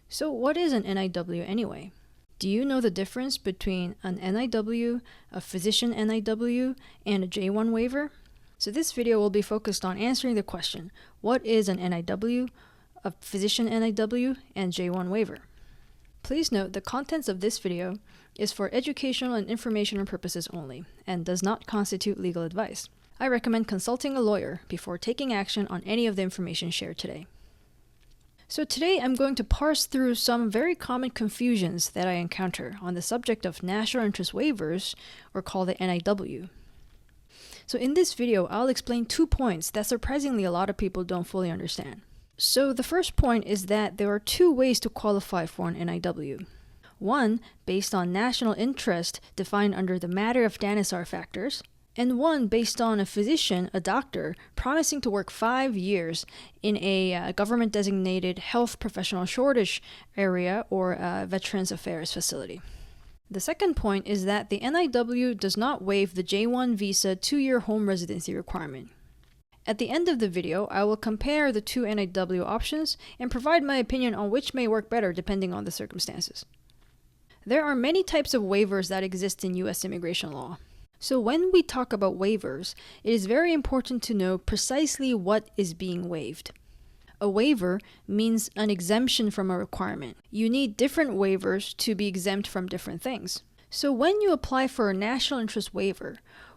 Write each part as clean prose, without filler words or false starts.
So what is an NIW anyway? Do you know the difference between an NIW, a physician NIW, and a J1 waiver? So this video will be focused on answering the question, what is an NIW, a physician NIW, and J1 waiver? Please note the contents of this video is for educational and informational purposes only and does not constitute legal advice. I recommend consulting a lawyer before taking action on any of the information shared today. So today I'm going to parse through some very common confusions that I encounter on the subject of national interest waivers, or called the NIW. So in this video, I'll explain 2 points that surprisingly a lot of people don't fully understand. So the first point is that there are 2 ways to qualify for an NIW. One, based on national interest defined under the matter of Danassar factors, and one based on a physician, a doctor, promising to work 5 years in a government-designated health professional shortage area or a Veterans Affairs facility. The second point is that the NIW does not waive the J1 visa 2-year home residency requirement. At the end of the video, I will compare the 2 NIW options and provide my opinion on which may work better depending on the circumstances. There are many types of waivers that exist in U.S. immigration law. So when we talk about waivers, it is very important to know precisely what is being waived. A waiver means an exemption from a requirement. You need different waivers to be exempt from different things. So when you apply for a national interest waiver,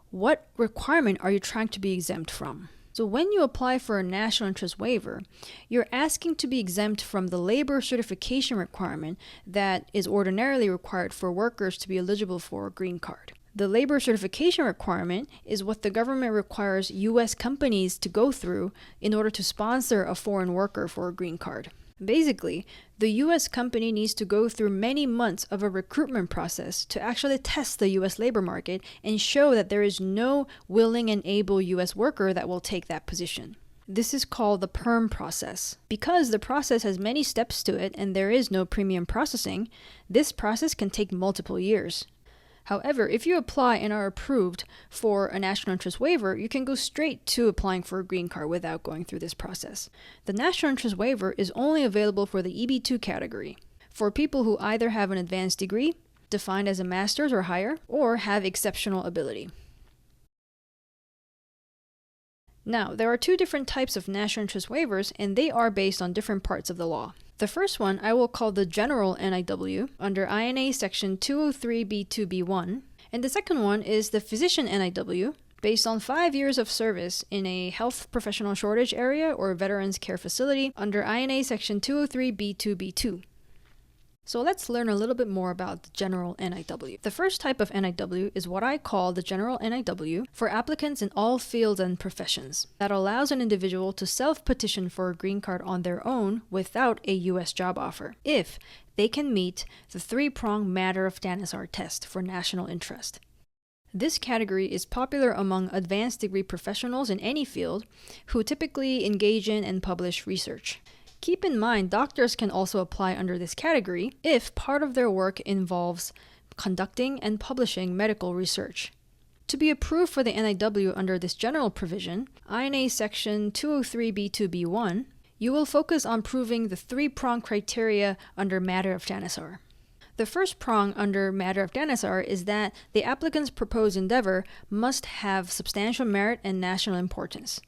what requirement are you trying to be exempt from? So when you apply for a national interest waiver, you're asking to be exempt from the labor certification requirement that is ordinarily required for workers to be eligible for a green card. The labor certification requirement is what the government requires U.S. companies to go through in order to sponsor a foreign worker for a green card. Basically, the U.S. company needs to go through many months of a recruitment process to actually test the U.S. labor market and show that there is no willing and able U.S. worker that will take that position. This is called the PERM process. Because the process has many steps to it and there is no premium processing, this process can take multiple years. However, if you apply and are approved for a national interest waiver, you can go straight to applying for a green card without going through this process. The national interest waiver is only available for the EB2 category, for people who either have an advanced degree, defined as a master's or higher, or have exceptional ability. Now, there are 2 different types of national interest waivers, and they are based on different parts of the law. The first one I will call the general NIW under INA section 203B2B1, and the second one is the physician NIW based on 5 years of service in a health professional shortage area or veterans care facility under INA section 203B2B2. So let's learn a little bit more about the general NIW. The first type of NIW is what I call the general NIW for applicants in all fields and professions that allows an individual to self-petition for a green card on their own without a U.S. job offer, if they can meet the 3-prong matter of Danassar test for national interest. This category is popular among advanced degree professionals in any field who typically engage in and publish research. Keep in mind, doctors can also apply under this category if part of their work involves conducting and publishing medical research. To be approved for the NIW under this general provision, INA section 203B2B1, you will focus on proving the 3-prong criteria under matter of Danassar. The first prong under matter of Danassar is that the applicant's proposed endeavor must have substantial merit and national importance.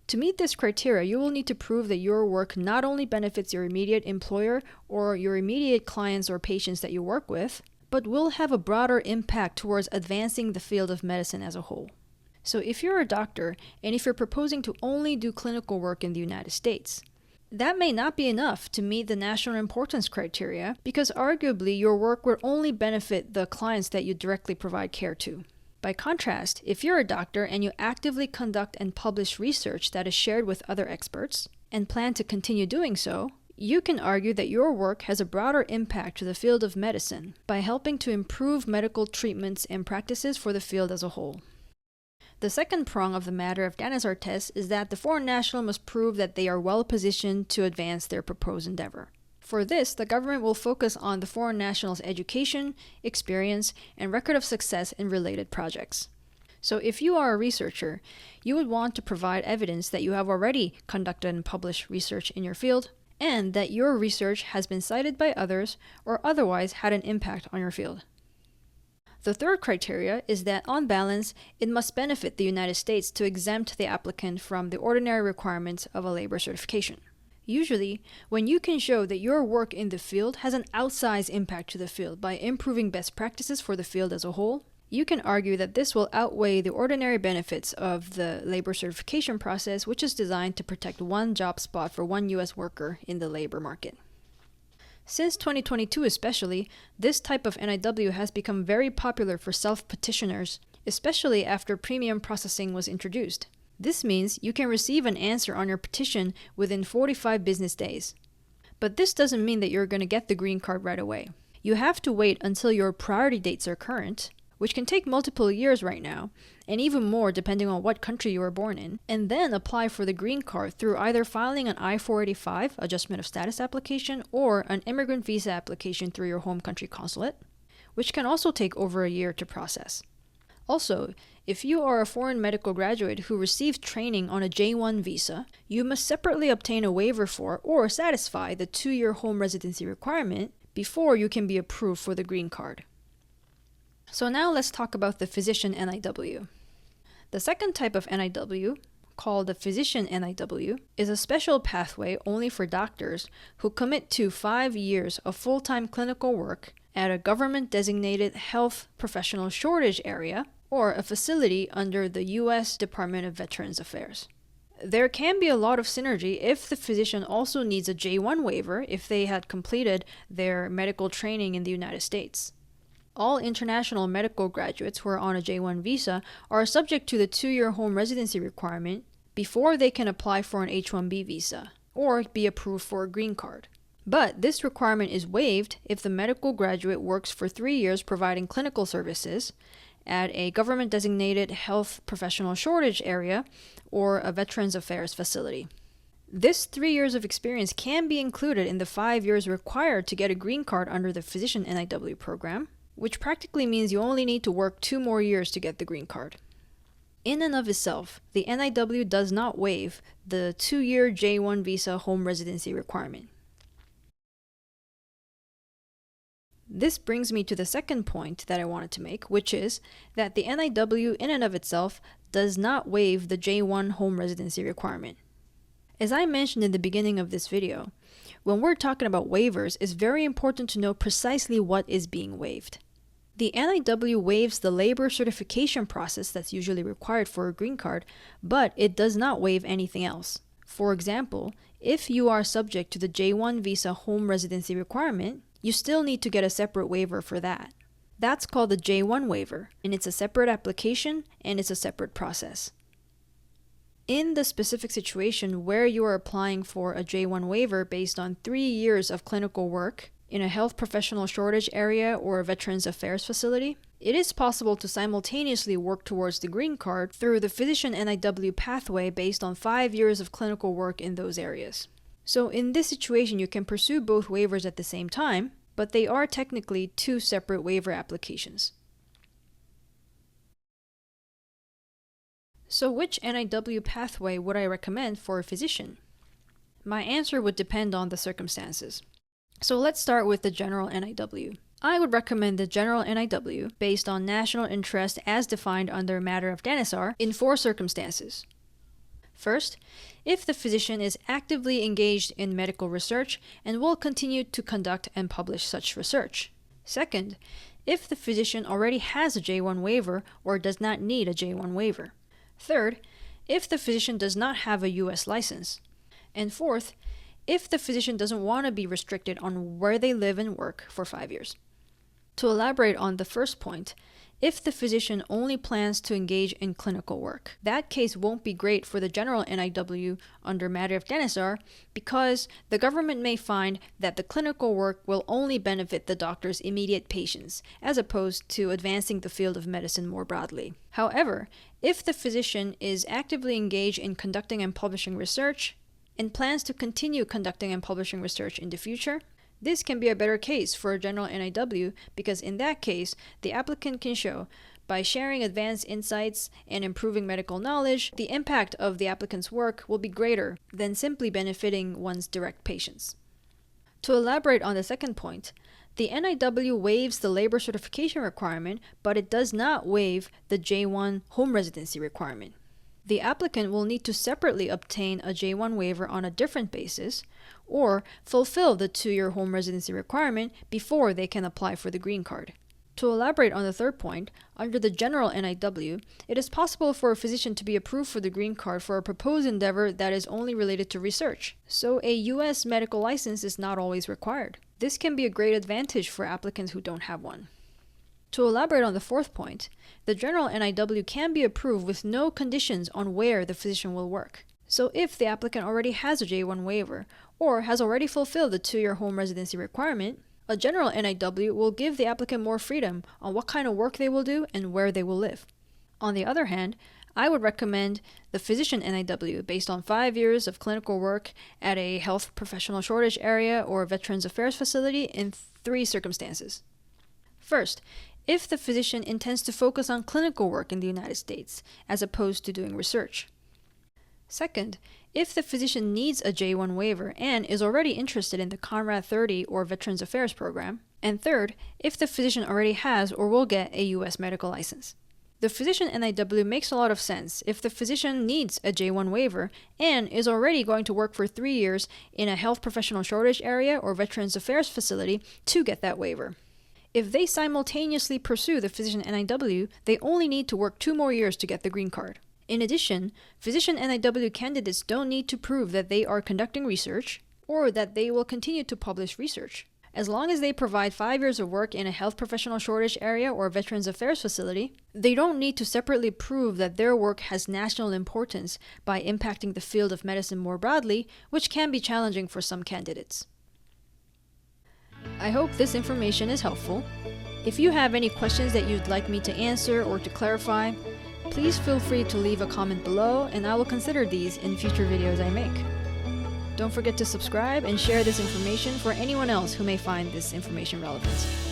To meet this criteria, you will need to prove that your work not only benefits your immediate employer or your immediate clients or patients that you work with, but will have a broader impact towards advancing the field of medicine as a whole. So if you're a doctor and if you're proposing to only do clinical work in the United States, that may not be enough to meet the national importance criteria because arguably your work will only benefit the clients that you directly provide care to. By contrast, if you're a doctor and you actively conduct and publish research that is shared with other experts, and plan to continue doing so, you can argue that your work has a broader impact to the field of medicine by helping to improve medical treatments and practices for the field as a whole. The second prong of the matter of Danassar test is that the foreign national must prove that they are well positioned to advance their proposed endeavor. For this, the government will focus on the foreign national's education, experience, and record of success in related projects. So if you are a researcher, you would want to provide evidence that you have already conducted and published research in your field, and that your research has been cited by others or otherwise had an impact on your field. The third criteria is that, on balance, it must benefit the United States to exempt the applicant from the ordinary requirements of a labor certification. Usually, when you can show that your work in the field has an outsized impact to the field by improving best practices for the field as a whole, you can argue that this will outweigh the ordinary benefits of the labor certification process, which is designed to protect one job spot for one U.S. worker in the labor market. Since 2022 especially, this type of NIW has become very popular for self-petitioners, especially after premium processing was introduced. This means you can receive an answer on your petition within 45 business days. But this doesn't mean that you're going to get the green card right away. You have to wait until your priority dates are current, which can take multiple years right now, and even more depending on what country you were born in, and then apply for the green card through either filing an I-485 adjustment of status application or an immigrant visa application through your home country consulate, which can also take over a year to process. Also, if you are a foreign medical graduate who received training on a J-1 visa, you must separately obtain a waiver for or satisfy the 2-year home residency requirement before you can be approved for the green card. So now let's talk about the physician NIW. The second type of NIW, called the physician NIW, is a special pathway only for doctors who commit to 5 years of full-time clinical work at a government-designated health professional shortage area or a facility under the U.S. Department of Veterans Affairs. There can be a lot of synergy if the physician also needs a J-1 waiver if they had completed their medical training in the United States. All international medical graduates who are on a J-1 visa are subject to the 2-year home residency requirement before they can apply for an H-1B visa or be approved for a green card. But this requirement is waived if the medical graduate works for 3 years providing clinical services at a government-designated health professional shortage area or a Veterans Affairs facility. This 3 years of experience can be included in the 5 years required to get a green card under the physician NIW program, which practically means you only need to work 2 more years to get the green card. In and of itself, the NIW does not waive the 2-year J-1 visa home residency requirement. This brings me to the second point that I wanted to make, which is that the NIW in and of itself does not waive the J-1 home residency requirement. As I mentioned in the beginning of this video, when we're talking about waivers, it's very important to know precisely what is being waived. The NIW waives the labor certification process that's usually required for a green card, but it does not waive anything else. For example, if you are subject to the J-1 visa home residency requirement, you still need to get a separate waiver for that. That's called the J-1 waiver, and it's a separate application and it's a separate process. In the specific situation where you are applying for a J-1 waiver based on 3 years of clinical work in a health professional shortage area or a Veterans Affairs facility, it is possible to simultaneously work towards the green card through the physician NIW pathway based on 5 years of clinical work in those areas. So in this situation, you can pursue both waivers at the same time, but they are technically 2 separate waiver applications. So which NIW pathway would I recommend for a physician? My answer would depend on the circumstances. So let's start with the general NIW. I would recommend the general NIW based on national interest as defined under Matter of DANISAR in 4 circumstances. First, if the physician is actively engaged in medical research and will continue to conduct and publish such research. Second, if the physician already has a J-1 waiver or does not need a J-1 waiver. Third, if the physician does not have a U.S. license. And fourth, if the physician doesn't want to be restricted on where they live and work for 5 years. To elaborate on the first point, if the physician only plans to engage in clinical work, that case won't be great for the general NIW under Matter of DANISAR because the government may find that the clinical work will only benefit the doctor's immediate patients, as opposed to advancing the field of medicine more broadly. However, if the physician is actively engaged in conducting and publishing research, and plans to continue conducting and publishing research in the future, this can be a better case for a general NIW because in that case, the applicant can show By sharing advanced insights and improving medical knowledge, the impact of the applicant's work will be greater than simply benefiting one's direct patients. To elaborate on the second point, the NIW waives the labor certification requirement, but it does not waive the J1 home residency requirement. The applicant will need to separately obtain a J1 waiver on a different basis, or fulfill the 2-year home residency requirement before they can apply for the green card. To elaborate on the third point, under the general NIW, it is possible for a physician to be approved for the green card for a proposed endeavor that is only related to research, so a U.S. medical license is not always required. This can be a great advantage for applicants who don't have one. To elaborate on the fourth point, the general NIW can be approved with no conditions on where the physician will work. So if the applicant already has a J1 waiver, or has already fulfilled the 2-year home residency requirement, a general NIW will give the applicant more freedom on what kind of work they will do and where they will live. On the other hand, I would recommend the physician NIW based on 5 years of clinical work at a health professional shortage area or Veterans Affairs facility in 3 circumstances. First, if the physician intends to focus on clinical work in the United States as opposed to doing research. Second, if the physician needs a J1 waiver and is already interested in the Conrad 30 or Veterans Affairs program. And third, if the physician already has or will get a U.S. medical license. The physician NIW makes a lot of sense if the physician needs a J1 waiver and is already going to work for 3 years in a health professional shortage area or Veterans Affairs facility to get that waiver. If they simultaneously pursue the physician NIW, they only need to work 2 more years to get the green card. In addition, physician NIW candidates don't need to prove that they are conducting research or that they will continue to publish research. As long as they provide 5 years of work in a health professional shortage area or Veterans Affairs facility, they don't need to separately prove that their work has national importance by impacting the field of medicine more broadly, which can be challenging for some candidates. I hope this information is helpful. If you have any questions that you'd like me to answer or to clarify, please feel free to leave a comment below and I will consider these in future videos I make. Don't forget to subscribe and share this information for anyone else who may find this information relevant.